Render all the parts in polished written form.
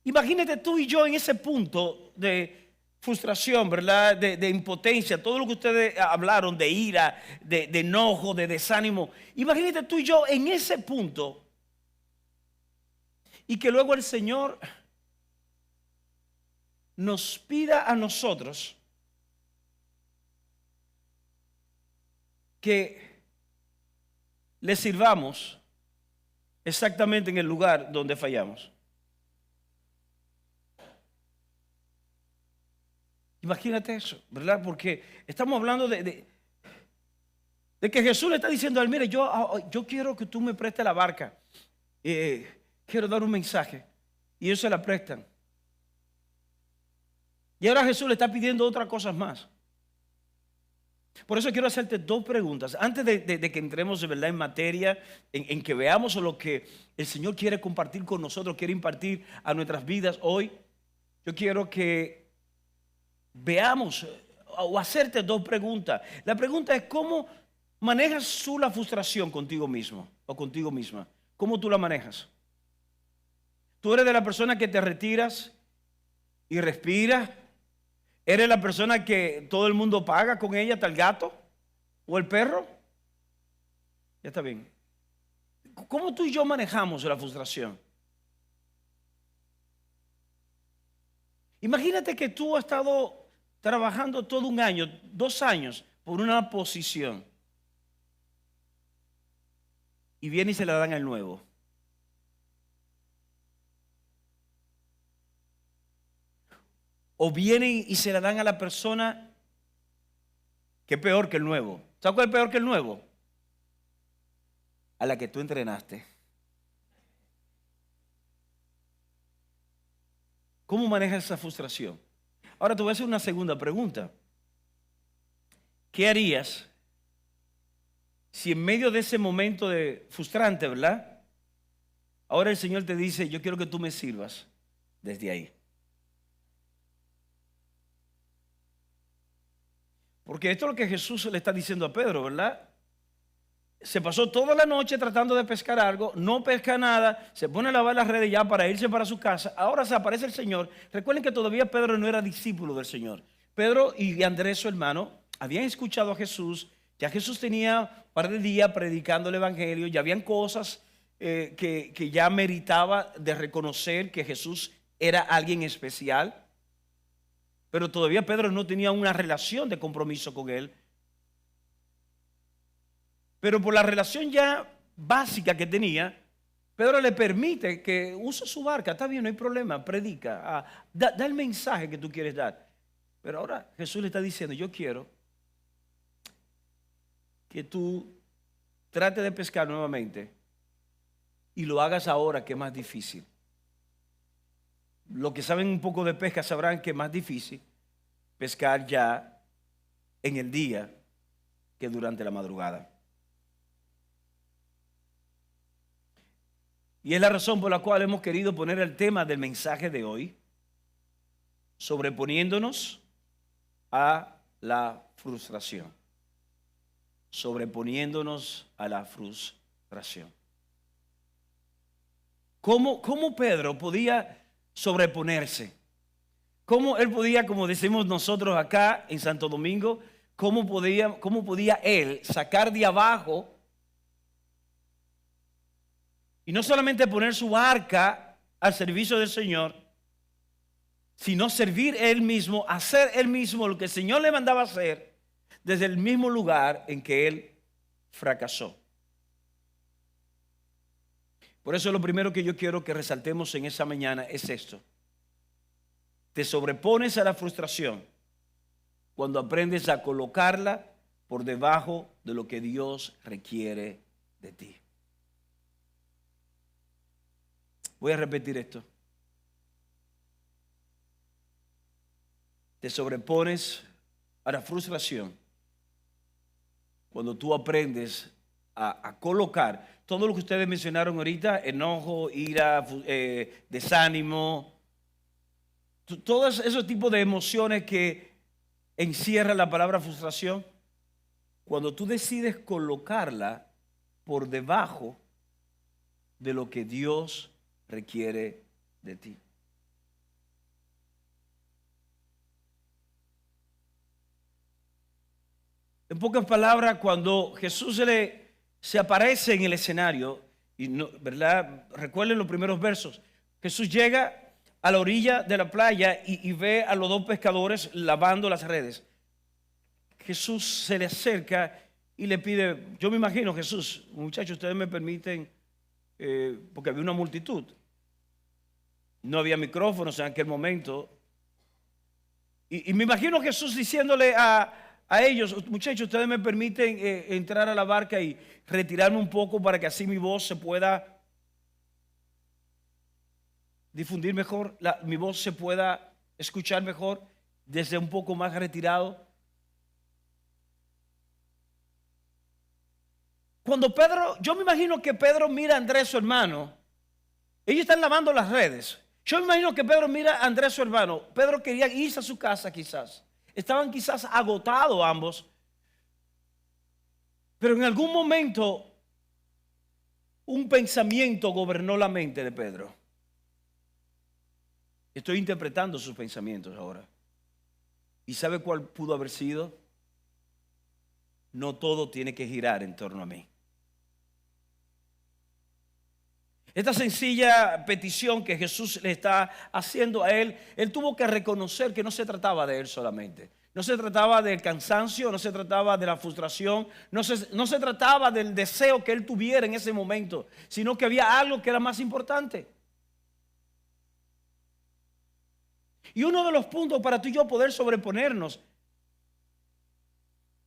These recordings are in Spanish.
Imagínate tú y yo en ese punto de frustración, ¿verdad? De impotencia, todo lo que ustedes hablaron, de ira, de enojo, de desánimo. Imagínate tú y yo en ese punto y que luego el Señor nos pida a nosotros que le sirvamos exactamente en el lugar donde fallamos. Imagínate eso, ¿verdad? Porque estamos hablando de que Jesús le está diciendo a él, mire, yo quiero que tú me prestes la barca. Quiero dar un mensaje. Y ellos se la prestan. Y ahora Jesús le está pidiendo otras cosas más. Por eso quiero hacerte dos preguntas. Antes de que entremos de verdad en materia, en que veamos lo que el Señor quiere compartir con nosotros, quiere impartir a nuestras vidas hoy, yo quiero que veamos o hacerte dos preguntas. La pregunta es: ¿cómo manejas tú la frustración contigo mismo o contigo misma? ¿Cómo tú la manejas? ¿Tú eres de la persona que te retiras y respiras? ¿Eres la persona que todo el mundo paga con ella, hasta el gato o el perro? Ya está bien. ¿Cómo tú y yo manejamos la frustración? Imagínate que tú has estado trabajando todo un año, 2 años, por una posición. Y viene y se la dan al nuevo. O vienen y se la dan a la persona que es peor que el nuevo. ¿Sabes cuál es peor que el nuevo? A la que tú entrenaste. ¿Cómo manejas esa frustración? Ahora te voy a hacer una segunda pregunta. ¿Qué harías si en medio de ese momento de frustrante, ¿verdad? Ahora el Señor te dice, yo quiero que tú me sirvas desde ahí. Porque esto es lo que Jesús le está diciendo a Pedro, ¿verdad? Se pasó toda la noche tratando de pescar algo, no pesca nada, se pone a lavar las redes ya para irse para su casa. Ahora se aparece el Señor. Recuerden que todavía Pedro no era discípulo del Señor. Pedro y Andrés, su hermano, habían escuchado a Jesús. Ya Jesús tenía un par de días predicando el Evangelio. Ya habían cosas que ya meritaba de reconocer que Jesús era alguien especial. Pero todavía Pedro no tenía una relación de compromiso con él. Pero por la relación ya básica que tenía, Pedro le permite que use su barca. Está bien, no hay problema, predica, da el mensaje que tú quieres dar. Pero ahora Jesús le está diciendo, yo quiero que tú trates de pescar nuevamente y lo hagas ahora, que es más difícil. Los que saben un poco de pesca sabrán que es más difícil pescar ya en el día que durante la madrugada. Y es la razón por la cual hemos querido poner el tema del mensaje de hoy, sobreponiéndonos a la frustración. Sobreponiéndonos a la frustración. ¿Cómo Pedro podía sobreponerse? ¿Cómo él podía, como decimos nosotros acá en Santo Domingo, cómo podía él sacar de abajo y no solamente poner su barca al servicio del Señor, sino servir él mismo, hacer él mismo lo que el Señor le mandaba hacer desde el mismo lugar en que él fracasó? Por eso lo primero que yo quiero que resaltemos en esa mañana es esto. Te sobrepones a la frustración cuando aprendes a colocarla por debajo de lo que Dios requiere de ti. Voy a repetir esto. Te sobrepones a la frustración cuando tú aprendes a colocar todo lo que ustedes mencionaron ahorita: enojo, ira, desánimo, todos esos tipos de emociones que encierra la palabra frustración. Cuando tú decides colocarla por debajo de lo que Dios requiere de ti. En pocas palabras, cuando Jesús se aparece en el escenario, y no, ¿verdad? Recuerden los primeros versos. Jesús llega a la orilla de la playa y ve a los dos pescadores lavando las redes. Jesús se le acerca y le pide, yo me imagino, Jesús, muchachos, ustedes me permiten, porque había una multitud. No había micrófonos en aquel momento. Y me imagino Jesús diciéndole a ellos, muchachos, ustedes me permiten entrar a la barca y retirarme un poco para que así mi voz se pueda difundir mejor, mi voz se pueda escuchar mejor desde un poco más retirado. Cuando Pedro, yo me imagino que Pedro mira a Andrés, su hermano, ellos están lavando las redes. Yo me imagino que Pedro mira a Andrés, su hermano. Pedro quería irse a su casa quizás. Estaban quizás agotados ambos. Pero en algún momento un pensamiento gobernó la mente de Pedro. Estoy interpretando sus pensamientos ahora. ¿Y sabe cuál pudo haber sido? No todo tiene que girar en torno a mí. Esta sencilla petición que Jesús le está haciendo a él tuvo que reconocer que no se trataba de él solamente. No se trataba del cansancio, no se trataba de la frustración, no se trataba del deseo que él tuviera en ese momento, sino que había algo que era más importante. Y uno de los puntos para tú y yo poder sobreponernos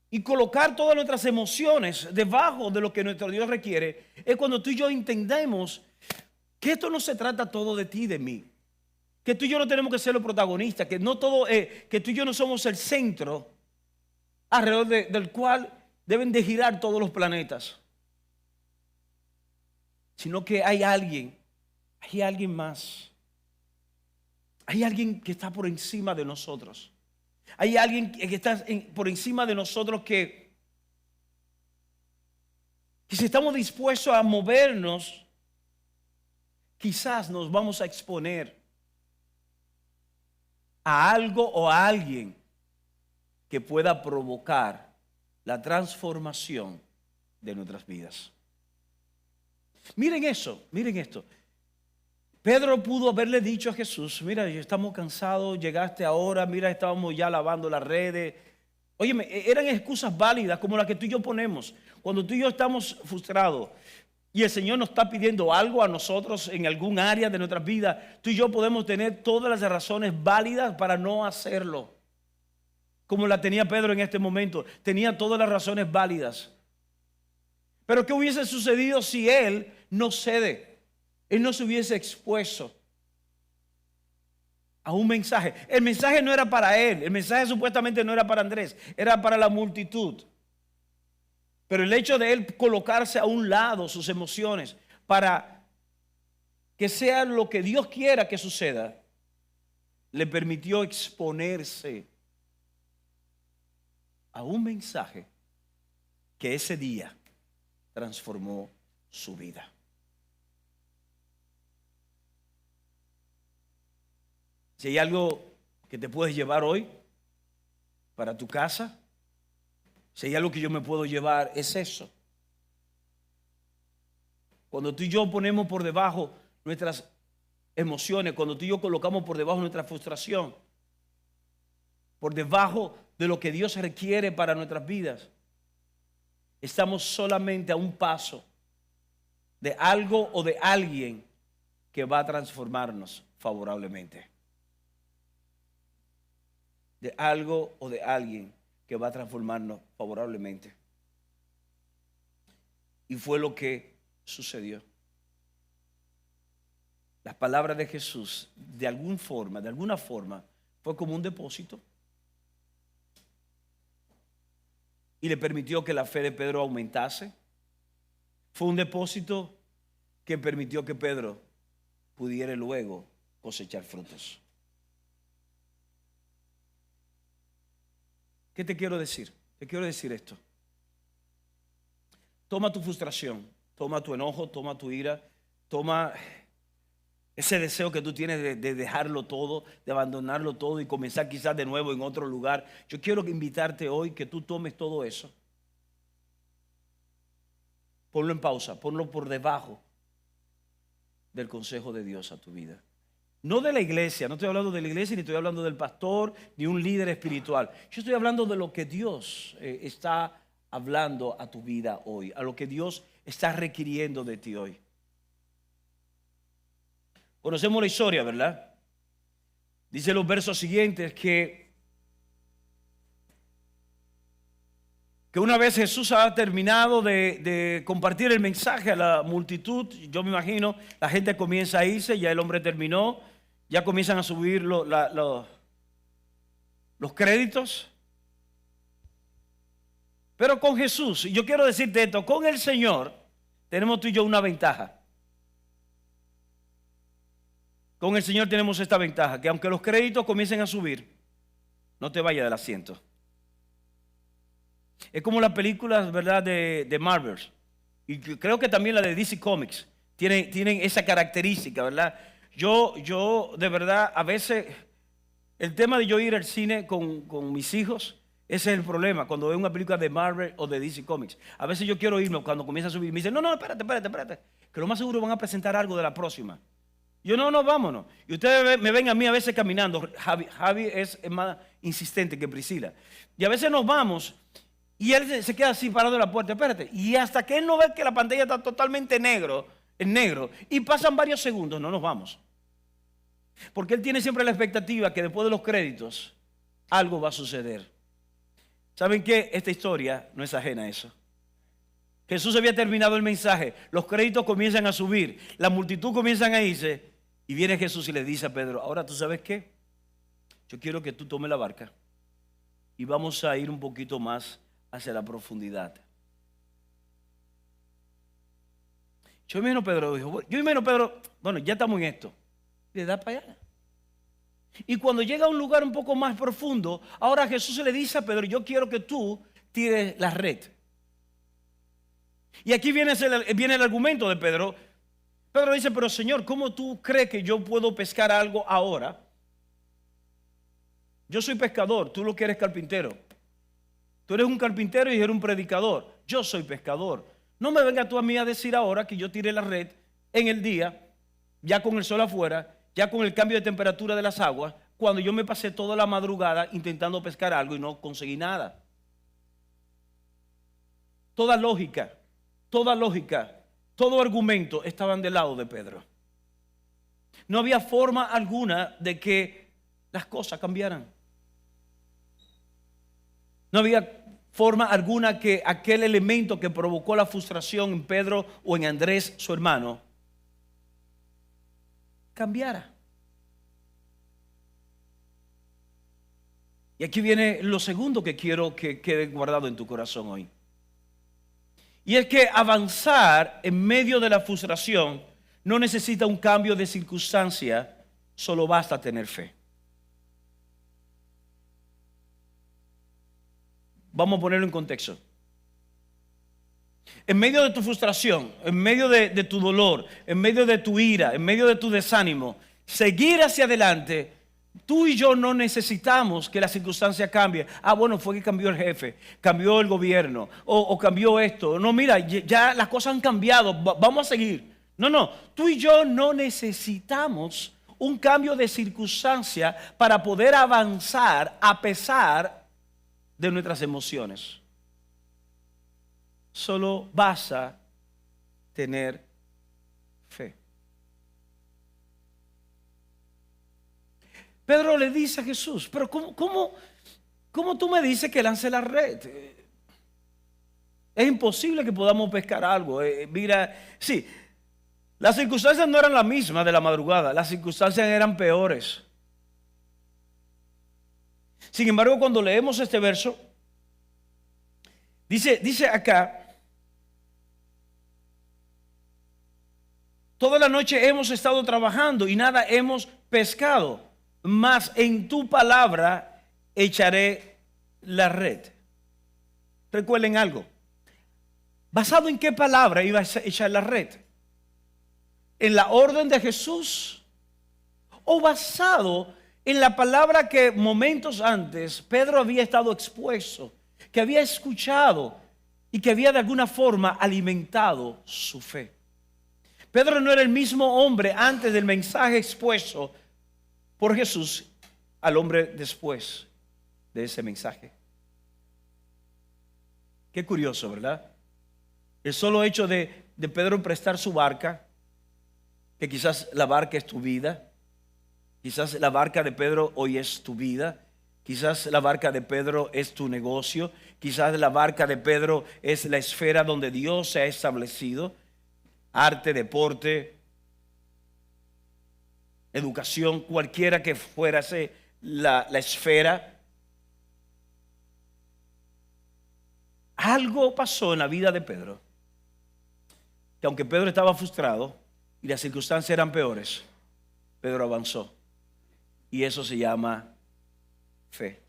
y colocar todas nuestras emociones debajo de lo que nuestro Dios requiere es cuando tú y yo entendemos que esto no se trata todo de ti, de mí. Que tú y yo no tenemos que ser los protagonistas, que no todo, que tú y yo no somos el centro alrededor del cual deben de girar todos los planetas. Sino que hay alguien más. Hay alguien que está por encima de nosotros. Hay alguien que está por encima de nosotros que si estamos dispuestos a movernos, quizás nos vamos a exponer a algo o a alguien que pueda provocar la transformación de nuestras vidas. Miren eso, miren esto. Pedro pudo haberle dicho a Jesús, mira, estamos cansados, llegaste ahora, mira, estábamos ya lavando las redes. Óyeme, eran excusas válidas como las que tú y yo ponemos. Cuando tú y yo estamos frustrados y el Señor nos está pidiendo algo a nosotros en algún área de nuestras vidas, tú y yo podemos tener todas las razones válidas para no hacerlo. Como la tenía Pedro en este momento, tenía todas las razones válidas. Pero ¿qué hubiese sucedido si él no cede? Él no se hubiese expuesto a un mensaje. El mensaje no era para él, el mensaje supuestamente no era para Andrés, era para la multitud. Pero el hecho de él colocarse a un lado sus emociones para que sea lo que Dios quiera que suceda, le permitió exponerse a un mensaje que ese día transformó su vida. Si hay algo que te puedes llevar hoy para tu casa, si hay algo que yo me puedo llevar, es eso. Cuando tú y yo ponemos por debajo nuestras emociones, cuando tú y yo colocamos por debajo nuestra frustración, por debajo de lo que Dios requiere para nuestras vidas, estamos solamente a un paso de algo o de alguien que va a transformarnos favorablemente. De algo o de alguien que va a transformarnos favorablemente. Y fue lo que sucedió. Las palabras de Jesús, de alguna forma, fue como un depósito. Y le permitió que la fe de Pedro aumentase. Fue un depósito que permitió que Pedro pudiera luego cosechar frutos. ¿Qué te quiero decir? Te quiero decir esto. Toma tu frustración, toma tu enojo, toma tu ira, toma Ese deseo que tú tienes de dejarlo todo, de abandonarlo todo y comenzar quizás de nuevo en otro lugar. Yo quiero invitarte hoy que tú tomes todo eso. Ponlo en pausa, ponlo por debajo del consejo de Dios a tu vida. No de la iglesia, no estoy hablando de la iglesia, ni estoy hablando del pastor, ni un líder espiritual. Yo estoy hablando de lo que Dios está hablando a tu vida hoy, a lo que Dios está requiriendo de ti hoy. Conocemos la historia, ¿verdad? Dice los versos siguientes que una vez Jesús ha terminado de compartir el mensaje a la multitud, yo me imagino, la gente comienza a irse, ya el hombre terminó, ya comienzan a subir los créditos. Pero con Jesús, y yo quiero decirte esto, con el Señor tenemos tú y yo una ventaja. Con el Señor tenemos esta ventaja, que aunque los créditos comiencen a subir, no te vayas del asiento. Es como las películas, ¿verdad?, de Marvel. Y creo que también la de DC Comics tienen esa característica, ¿verdad? Yo de verdad, a veces, el tema de yo ir al cine con mis hijos, ese es el problema, cuando veo una película de Marvel o de DC Comics. A veces yo quiero irme cuando comienza a subir. Me dicen, no, espérate, que lo más seguro van a presentar algo de la próxima. Yo, no, vámonos. Y ustedes me ven a mí a veces caminando. Javi es más insistente que Priscila. Y a veces nos vamos y él se queda así parado en la puerta. Espérate. Y hasta que él no ve que la pantalla está totalmente en negro, y pasan varios segundos, no nos vamos. Porque él tiene siempre la expectativa que después de los créditos algo va a suceder. ¿Saben qué? Esta historia no es ajena a eso. Jesús había terminado el mensaje, los créditos comienzan a subir, la multitud comienza a irse. Y viene Jesús y le dice a Pedro, ahora tú sabes qué, yo quiero que tú tomes la barca y vamos a ir un poquito más hacia la profundidad. Yo imagino Pedro, bueno, ya estamos en esto, le da para allá. Y cuando llega a un lugar un poco más profundo, ahora Jesús le dice a Pedro, yo quiero que tú tires la red. Y aquí viene el argumento de Pedro. Pedro dice, pero Señor, ¿cómo tú crees que yo puedo pescar algo ahora? Yo soy pescador, tú lo que eres carpintero. Tú eres un carpintero y eres un predicador. Yo soy pescador. No me vengas tú a mí a decir ahora que yo tire la red en el día, ya con el sol afuera, ya con el cambio de temperatura de las aguas, cuando yo me pasé toda la madrugada intentando pescar algo y no conseguí nada. Toda lógica, todo argumento estaban del lado de Pedro. No había forma alguna de que las cosas cambiaran. No había forma alguna que aquel elemento que provocó la frustración en Pedro o en Andrés, su hermano, cambiara. Y aquí viene lo segundo que quiero que quede guardado en tu corazón hoy. Y es que avanzar en medio de la frustración no necesita un cambio de circunstancia, solo basta tener fe. Vamos a ponerlo en contexto. En medio de tu frustración, en medio de tu dolor, en medio de tu ira, en medio de tu desánimo, seguir hacia adelante, tú y yo no necesitamos que la circunstancia cambie. Bueno, fue que cambió el jefe, cambió el gobierno, o cambió esto. No, mira, ya las cosas han cambiado, vamos a seguir. No, tú y yo no necesitamos un cambio de circunstancia para poder avanzar a pesar de nuestras emociones. Solo basta tener fe. Pedro le dice a Jesús, pero ¿cómo tú me dices que lance la red? Es imposible que podamos pescar algo. Mira, sí, las circunstancias no eran las mismas de la madrugada, las circunstancias eran peores. Sin embargo, cuando leemos este verso, dice acá, toda la noche hemos estado trabajando y nada hemos pescado, mas en tu palabra echaré la red. Recuerden algo. ¿Basado en qué palabra iba a echar la red? ¿En la orden de Jesús o basado en la palabra que momentos antes Pedro había estado expuesto, que había escuchado y que había de alguna forma alimentado su fe. Pedro no era el mismo hombre antes del mensaje expuesto por Jesús al hombre después de ese mensaje. Qué curioso, ¿verdad? El solo hecho de Pedro prestar su barca, que quizás la barca es tu vida, quizás la barca de Pedro hoy es tu vida, quizás la barca de Pedro es tu negocio, quizás la barca de Pedro es la esfera donde Dios se ha establecido, arte, deporte, educación, cualquiera que fuera la esfera. Algo pasó en la vida de Pedro, que aunque Pedro estaba frustrado y las circunstancias eran peores, Pedro avanzó. Y eso se llama fe.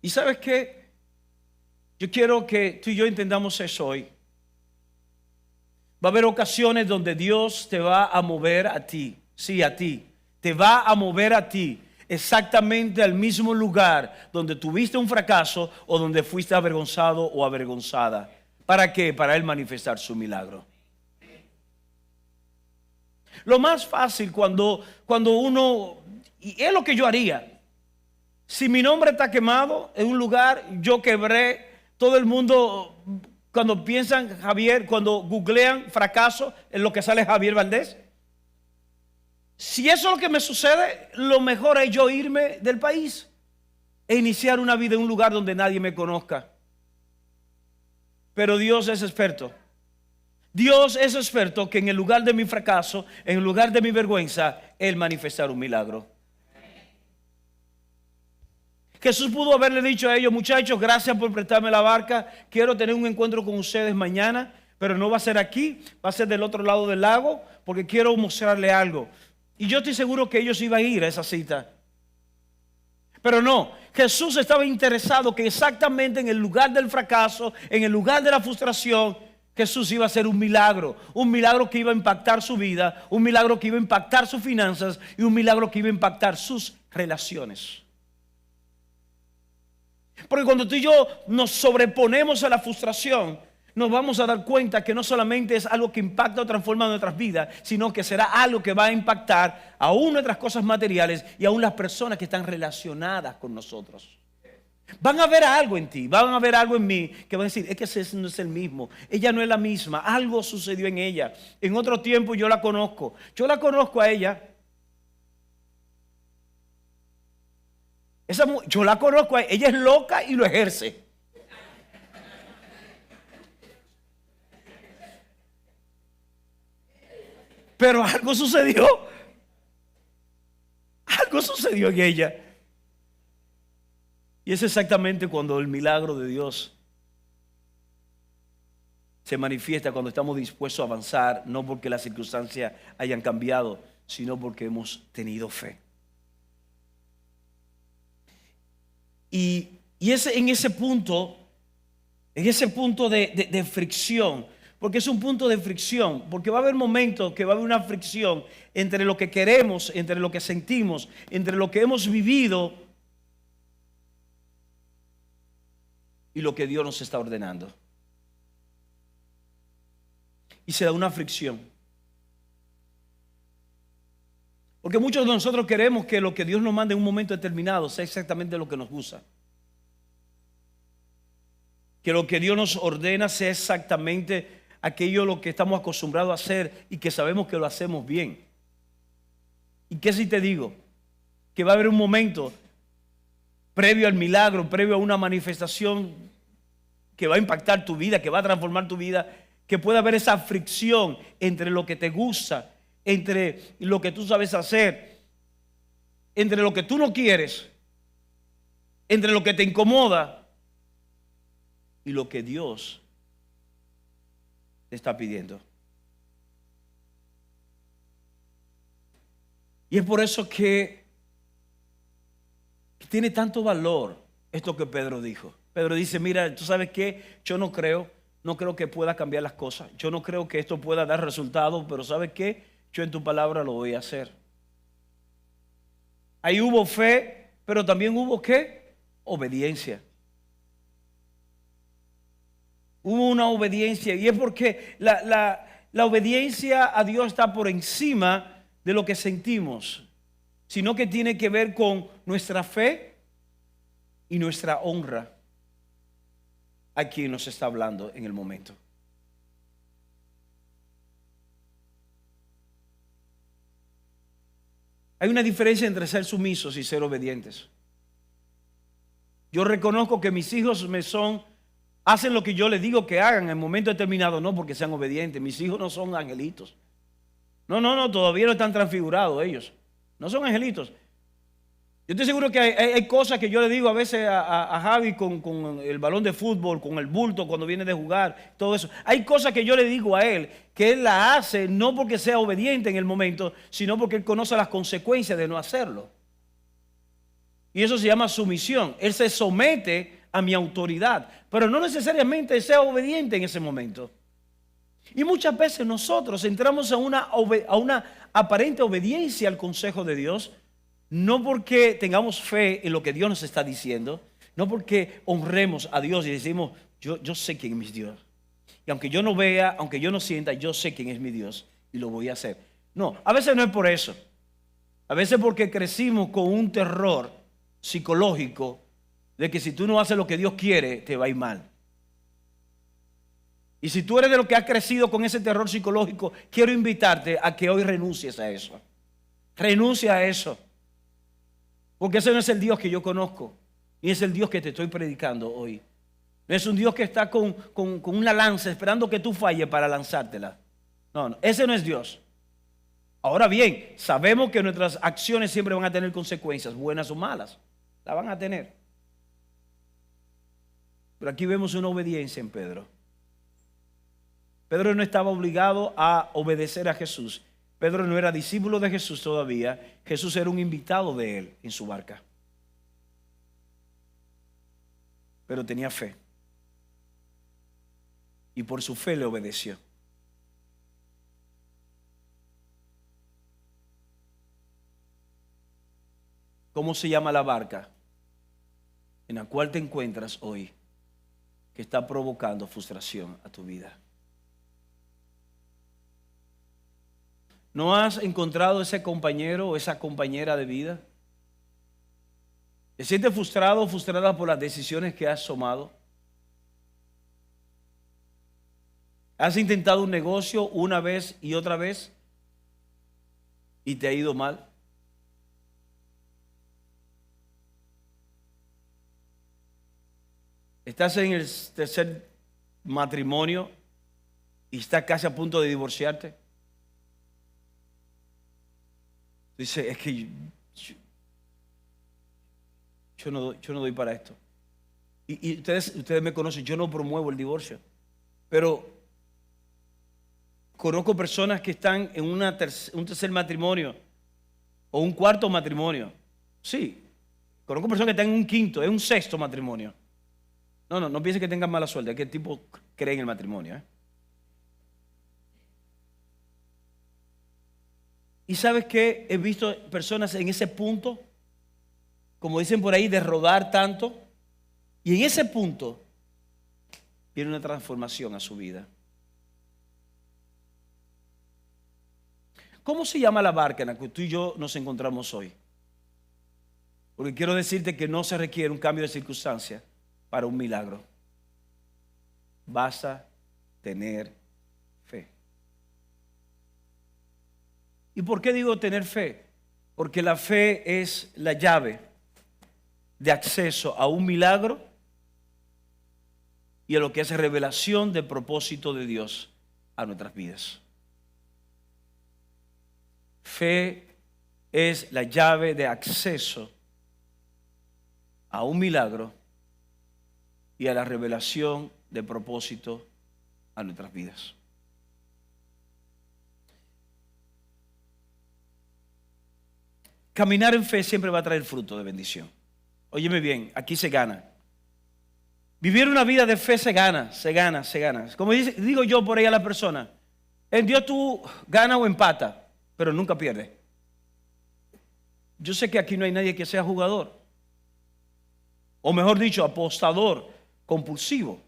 ¿Y sabes qué? Yo quiero que tú y yo entendamos eso hoy. Va a haber ocasiones donde Dios te va a mover a ti, sí, a ti. Te va a mover a ti exactamente al mismo lugar donde tuviste un fracaso o donde fuiste avergonzado o avergonzada. ¿Para qué? Para Él manifestar su milagro. Lo más fácil cuando uno, y es lo que yo haría, si mi nombre está quemado en un lugar, yo quebré, todo el mundo cuando piensan Javier, cuando googlean fracaso, en lo que sale Javier Valdés. Si eso es lo que me sucede, lo mejor es yo irme del país e iniciar una vida en un lugar donde nadie me conozca. Pero Dios es experto. Dios es experto que en el lugar de mi fracaso, en el lugar de mi vergüenza, Él manifestará un milagro. Jesús pudo haberle dicho a ellos: muchachos, gracias por prestarme la barca, quiero tener un encuentro con ustedes mañana, pero no va a ser aquí, va a ser del otro lado del lago, porque quiero mostrarle algo. Y yo estoy seguro que ellos iban a ir a esa cita. Pero no, Jesús estaba interesado que exactamente en el lugar del fracaso, en el lugar de la frustración, Jesús iba a hacer un milagro que iba a impactar su vida, un milagro que iba a impactar sus finanzas y un milagro que iba a impactar sus relaciones. Porque cuando tú y yo nos sobreponemos a la frustración, nos vamos a dar cuenta que no solamente es algo que impacta o transforma nuestras vidas, sino que será algo que va a impactar aún nuestras cosas materiales y aún las personas que están relacionadas con nosotros. Van a ver algo en ti, van a ver algo en mí que van a decir: es que ese no es el mismo, ella no es la misma, algo sucedió en ella. En otro tiempo yo la conozco a ella. Yo la conozco a ella, ella es loca y lo ejerce. Pero algo sucedió en ella. Y es exactamente cuando el milagro de Dios se manifiesta, cuando estamos dispuestos a avanzar, no porque las circunstancias hayan cambiado, sino porque hemos tenido fe. Y en ese punto de fricción, porque es un punto de fricción, porque va a haber momentos que va a haber una fricción entre lo que queremos, entre lo que sentimos, entre lo que hemos vivido y lo que Dios nos está ordenando. Y se da una fricción. Porque muchos de nosotros queremos que lo que Dios nos mande en un momento determinado sea exactamente lo que nos gusta. Que lo que Dios nos ordena sea exactamente aquello lo que estamos acostumbrados a hacer y que sabemos que lo hacemos bien. ¿Y qué si te digo? Que va a haber un momento previo al milagro, previo a una manifestación que va a impactar tu vida, que va a transformar tu vida, que puede haber esa fricción entre lo que te gusta, entre lo que tú sabes hacer, entre lo que tú no quieres, entre lo que te incomoda y lo que Dios te está pidiendo. Y es por eso que que tiene tanto valor esto que Pedro dijo. Pedro dice, mira, ¿tú sabes qué? Yo no creo, no creo que pueda cambiar las cosas. Yo no creo que esto pueda dar resultados, pero ¿sabes qué? Yo en tu palabra lo voy a hacer. Ahí hubo fe, pero también hubo ¿qué? Obediencia. Hubo una obediencia, y es porque la obediencia a Dios está por encima de lo que sentimos, sino que tiene que ver con nuestra fe y nuestra honra a quien nos está hablando en el momento. Hay una diferencia entre ser sumisos y ser obedientes. Yo reconozco que mis hijos hacen lo que yo les digo que hagan en el momento determinado, no porque sean obedientes. Mis hijos no son angelitos. No, todavía no están transfigurados ellos. No son angelitos. Yo estoy seguro que hay cosas que yo le digo a veces a Javi con el balón de fútbol, con el bulto cuando viene de jugar, todo eso. Hay cosas que yo le digo a él que él la hace no porque sea obediente en el momento, sino porque él conoce las consecuencias de no hacerlo. Y eso se llama sumisión. Él se somete a mi autoridad, pero no necesariamente sea obediente en ese momento. Y muchas veces nosotros entramos a una aparente obediencia al consejo de Dios, no porque tengamos fe en lo que Dios nos está diciendo, no porque honremos a Dios y decimos, yo sé quién es mi Dios. Y aunque yo no vea, aunque yo no sienta, yo sé quién es mi Dios y lo voy a hacer. No, a veces no es por eso. A veces porque crecimos con un terror psicológico de que si tú no haces lo que Dios quiere, te va a ir mal. Y si tú eres de los que has crecido con ese terror psicológico, quiero invitarte a que hoy renuncies a eso. Renuncia a eso. Porque ese no es el Dios que yo conozco. Y es el Dios que te estoy predicando hoy. No es un Dios que está con una lanza esperando que tú falles para lanzártela. No, ese no es Dios. Ahora bien, sabemos que nuestras acciones siempre van a tener consecuencias, buenas o malas. La van a tener. Pero aquí vemos una obediencia en Pedro. Pedro no estaba obligado a obedecer a Jesús. Pedro no era discípulo de Jesús todavía. Jesús era un invitado de él en su barca. Pero tenía fe. Y por su fe le obedeció. ¿Cómo se llama la barca en la cual te encuentras hoy que está provocando frustración a tu vida? ¿No has encontrado ese compañero o esa compañera de vida? ¿Te sientes frustrado o frustrada por las decisiones que has tomado? ¿Has intentado un negocio una vez y otra vez y te ha ido mal? ¿Estás en el tercer matrimonio y estás casi a punto de divorciarte? Dice, es que yo no doy para esto. Y ustedes me conocen, yo no promuevo el divorcio. Pero conozco personas que están en un tercer matrimonio o un cuarto matrimonio. Sí, conozco personas que están en un quinto, en un sexto matrimonio. No piensen que tengan mala suerte, es que el tipo cree en el matrimonio. ¿Y sabes qué? He visto personas en ese punto, como dicen por ahí, de rodar tanto. Y en ese punto viene una transformación a su vida. ¿Cómo se llama la barca en la que tú y yo nos encontramos hoy? Porque quiero decirte que no se requiere un cambio de circunstancia para un milagro. Basta tener fe. ¿Y por qué digo tener fe? Porque la fe es la llave de acceso a un milagro y a lo que es revelación del propósito de Dios a nuestras vidas. Fe es la llave de acceso a un milagro y a la revelación del propósito a nuestras vidas. Caminar en fe siempre va a traer fruto de bendición. Óyeme bien, aquí se gana. Vivir una vida de fe se gana, se gana, se gana. Como digo yo por ahí a la persona, en Dios tú ganas o empatas, pero nunca pierdes. Yo sé que aquí no hay nadie que sea jugador, o mejor dicho, apostador compulsivo.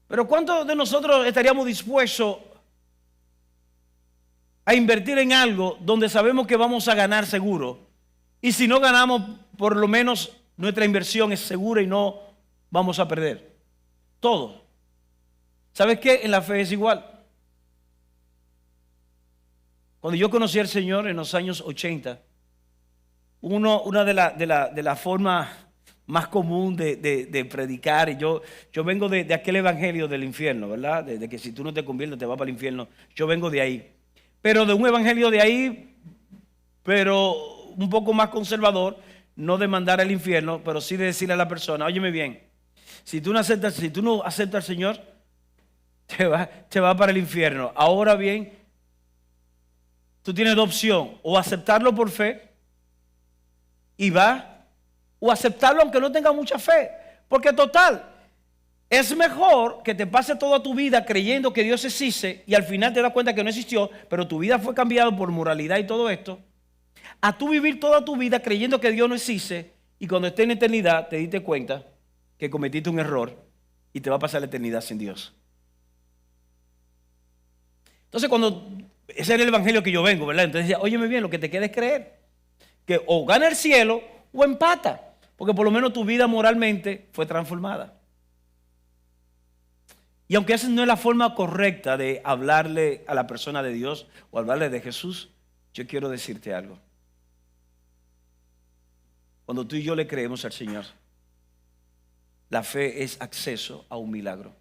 Pero ¿cuántos de nosotros estaríamos dispuestos a invertir en algo donde sabemos que vamos a ganar seguro? Y si no ganamos, por lo menos nuestra inversión es segura y no vamos a perder. Todo. ¿Sabes qué? En la fe es igual. Cuando yo conocí al Señor en los años 80, una de las formas más común de predicar, y yo vengo de aquel evangelio del infierno, ¿verdad? De que si tú no te conviertes te vas para el infierno. Yo vengo de ahí. Pero de un evangelio de ahí, pero un poco más conservador, no de mandar al infierno, pero sí de decirle a la persona, óyeme bien, si tú no aceptas al Señor, te va para el infierno. Ahora bien, tú tienes dos opciones, o aceptarlo por fe y va, o aceptarlo aunque no tenga mucha fe, porque total, es mejor que te pase toda tu vida creyendo que Dios existe y al final te das cuenta que no existió, pero tu vida fue cambiada por moralidad y todo esto, a tú vivir toda tu vida creyendo que Dios no existe y cuando estés en eternidad te diste cuenta que cometiste un error y te va a pasar la eternidad sin Dios. Entonces ese era el evangelio que yo vengo, ¿verdad? Entonces decía, óyeme bien, lo que te queda es creer que o gana el cielo o empata, porque por lo menos tu vida moralmente fue transformada. Y aunque esa no es la forma correcta de hablarle a la persona de Dios o hablarle de Jesús, yo quiero decirte algo. Cuando tú y yo le creemos al Señor, la fe es acceso a un milagro.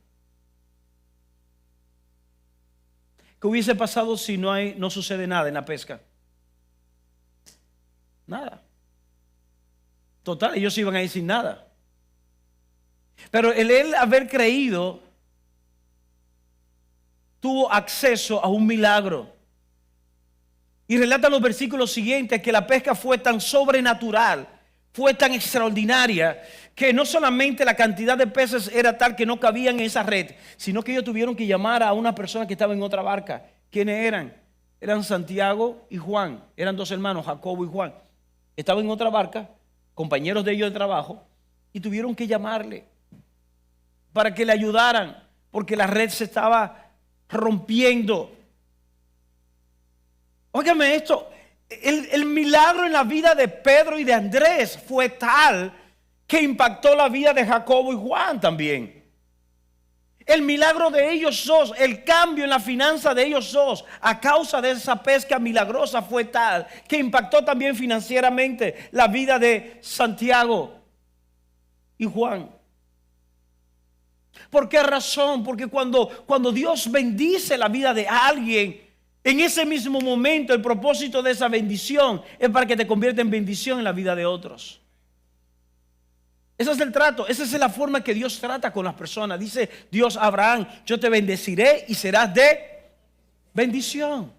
¿Qué hubiese pasado si no sucede nada en la pesca? Nada. Total, ellos iban a ir sin nada. Pero él haber creído tuvo acceso a un milagro. Y relatan los versículos siguientes que la pesca fue tan sobrenatural, fue tan extraordinaria, que no solamente la cantidad de peces era tal que no cabían en esa red, sino que ellos tuvieron que llamar a una persona que estaba en otra barca. ¿Quiénes eran? Eran Santiago y Juan, eran dos hermanos, Jacobo y Juan. Estaban en otra barca, compañeros de ellos de trabajo, y tuvieron que llamarle para que le ayudaran, porque la red se estaba rompiendo. Óigame esto, el milagro en la vida de Pedro y de Andrés fue tal que impactó la vida de Jacobo y Juan también. El milagro de ellos dos, el cambio en la finanza de ellos dos a causa de esa pesca milagrosa fue tal que impactó también financieramente la vida de Santiago y Juan. ¿Por qué razón? Porque cuando Dios bendice la vida de alguien, en ese mismo momento el propósito de esa bendición es para que te convierta en bendición en la vida de otros. Ese es el trato, esa es la forma que Dios trata con las personas. Dice Dios a Abraham, yo te bendeciré y serás de bendición.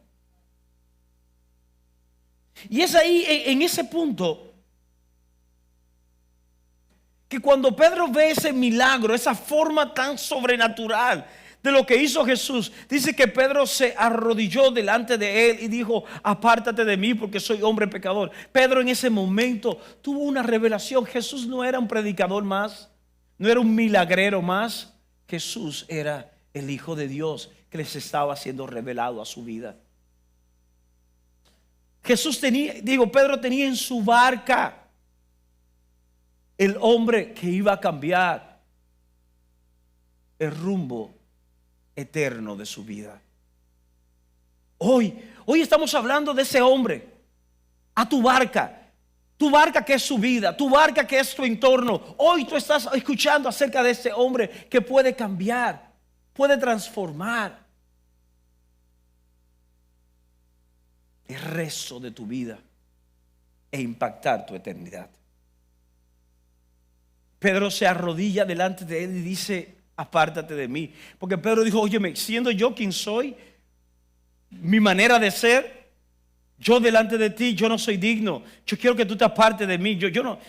Y es ahí, en ese punto, que cuando Pedro ve ese milagro, esa forma tan sobrenatural de lo que hizo Jesús, dice que Pedro se arrodilló delante de él y dijo, apártate de mí porque soy hombre pecador. Pedro en ese momento tuvo una revelación. Jesús no era un predicador más, no era un milagrero más. Jesús era el Hijo de Dios que les estaba siendo revelado a su vida. Pedro tenía en su barca el hombre que iba a cambiar el rumbo eterno de su vida. Hoy estamos hablando de ese hombre, a tu barca que es su vida, tu barca que es tu entorno. Hoy tú estás escuchando acerca de ese hombre que puede cambiar, puede transformar el resto de tu vida e impactar tu eternidad. Pedro se arrodilla delante de él y dice, apártate de mí. Porque Pedro dijo, óyeme, siendo yo quien soy, mi manera de ser, yo delante de ti, yo no soy digno. Yo quiero que tú te apartes de mí. Yo no.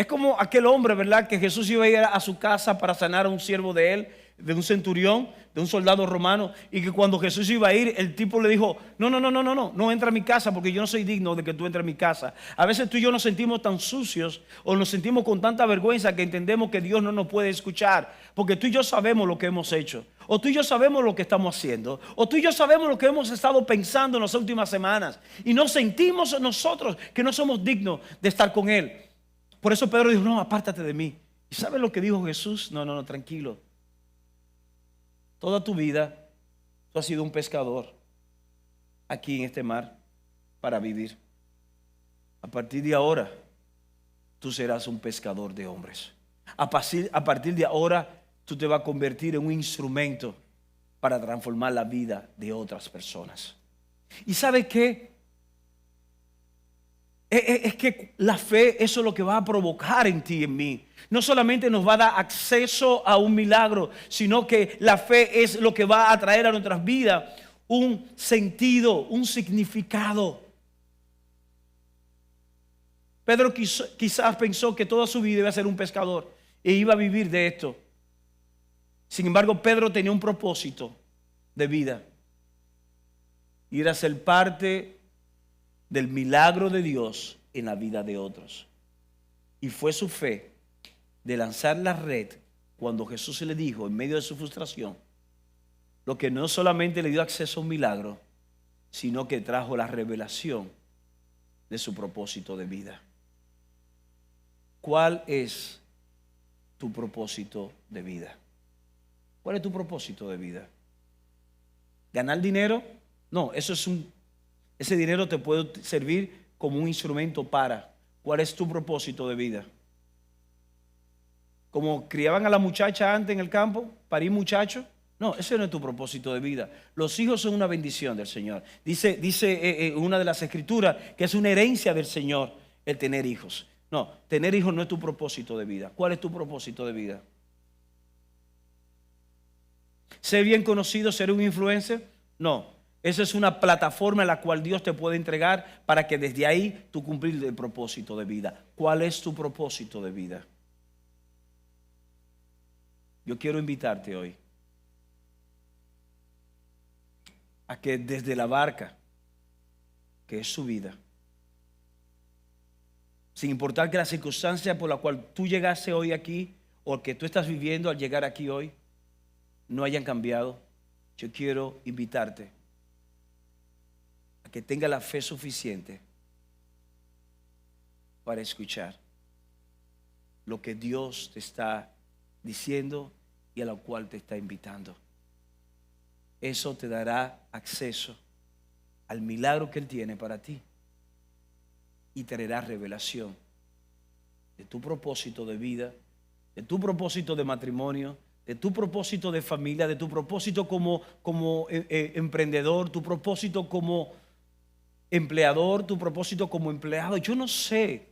Es como aquel hombre, ¿verdad? Que Jesús iba a ir a su casa para sanar a un siervo de él, de un centurión, de un soldado romano, y que cuando Jesús iba a ir, el tipo le dijo: no entra a mi casa porque yo no soy digno de que tú entres a mi casa. A veces tú y yo nos sentimos tan sucios o nos sentimos con tanta vergüenza que entendemos que Dios no nos puede escuchar, porque tú y yo sabemos lo que hemos hecho, o tú y yo sabemos lo que estamos haciendo, o tú y yo sabemos lo que hemos estado pensando en las últimas semanas, y nos sentimos nosotros que no somos dignos de estar con Él. Por eso Pedro dijo: no, apártate de mí. ¿Y sabes lo que dijo Jesús? No, tranquilo. Toda tu vida tú has sido un pescador aquí en este mar para vivir. A partir de ahora tú serás un pescador de hombres. A partir de ahora tú te vas a convertir en un instrumento para transformar la vida de otras personas. ¿Y sabes qué? Es que la fe, eso es lo que va a provocar en ti y en mí. No solamente nos va a dar acceso a un milagro, sino que la fe es lo que va a traer a nuestras vidas un sentido, un significado. Pedro quizás pensó que toda su vida iba a ser un pescador e iba a vivir de esto. Sin embargo, Pedro tenía un propósito de vida: ir a ser parte del milagro de Dios en la vida de otros. Y fue su fe de lanzar la red cuando Jesús se le dijo en medio de su frustración, lo que no solamente le dio acceso a un milagro, sino que trajo la revelación de su propósito de vida. ¿Cuál es tu propósito de vida? ¿Cuál es tu propósito de vida? ¿Ganar dinero? No, ese dinero te puede servir como un instrumento para. ¿Cuál es tu propósito de vida? Como criaban a la muchacha antes en el campo, parir muchachos. No, ese no es tu propósito de vida. Los hijos son una bendición del Señor. Dice una de las escrituras que es una herencia del Señor el tener hijos. No, tener hijos no es tu propósito de vida. ¿Cuál es tu propósito de vida? ¿Ser bien conocido, ser un influencer? No, esa es una plataforma en la cual Dios te puede entregar para que desde ahí tú cumplir el propósito de vida. ¿Cuál es tu propósito de vida? Yo quiero invitarte hoy a que desde la barca, que es su vida, sin importar que la circunstancia por la cual tú llegaste hoy aquí o que tú estás viviendo al llegar aquí hoy no hayan cambiado, yo quiero invitarte a que tenga la fe suficiente para escuchar lo que Dios te está diciendo y a lo cual te está invitando. Eso te dará acceso al milagro que Él tiene para ti y traerá revelación de tu propósito de vida, de tu propósito de matrimonio, de tu propósito de familia, de tu propósito como emprendedor, tu propósito como empleador, tu propósito como empleado. Yo no sé,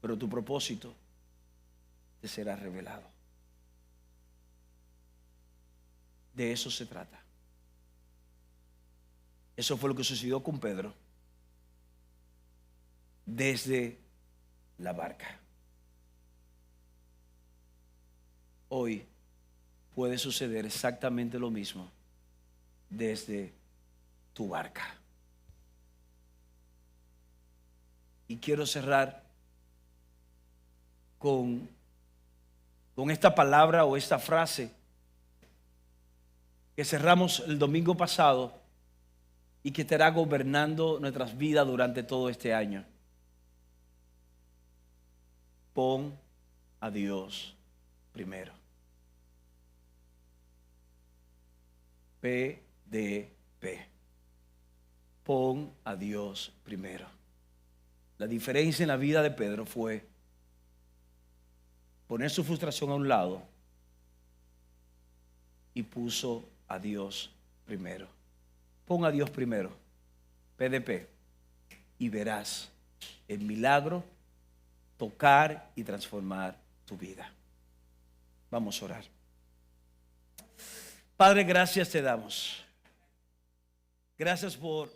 pero tu propósito te será revelado. De eso se trata. Eso fue lo que sucedió con Pedro desde la barca. Hoy puede suceder exactamente lo mismo desde tu barca. Y quiero cerrar con esta palabra o esta frase que cerramos el domingo pasado y que estará gobernando nuestras vidas durante todo este año. Pon a Dios primero. PDP. Pon a Dios primero. La diferencia en la vida de Pedro fue poner su frustración a un lado y puso a Dios primero. Pon a Dios primero, PDP, y verás el milagro tocar y transformar tu vida. Vamos a orar. Padre, gracias te damos. Gracias por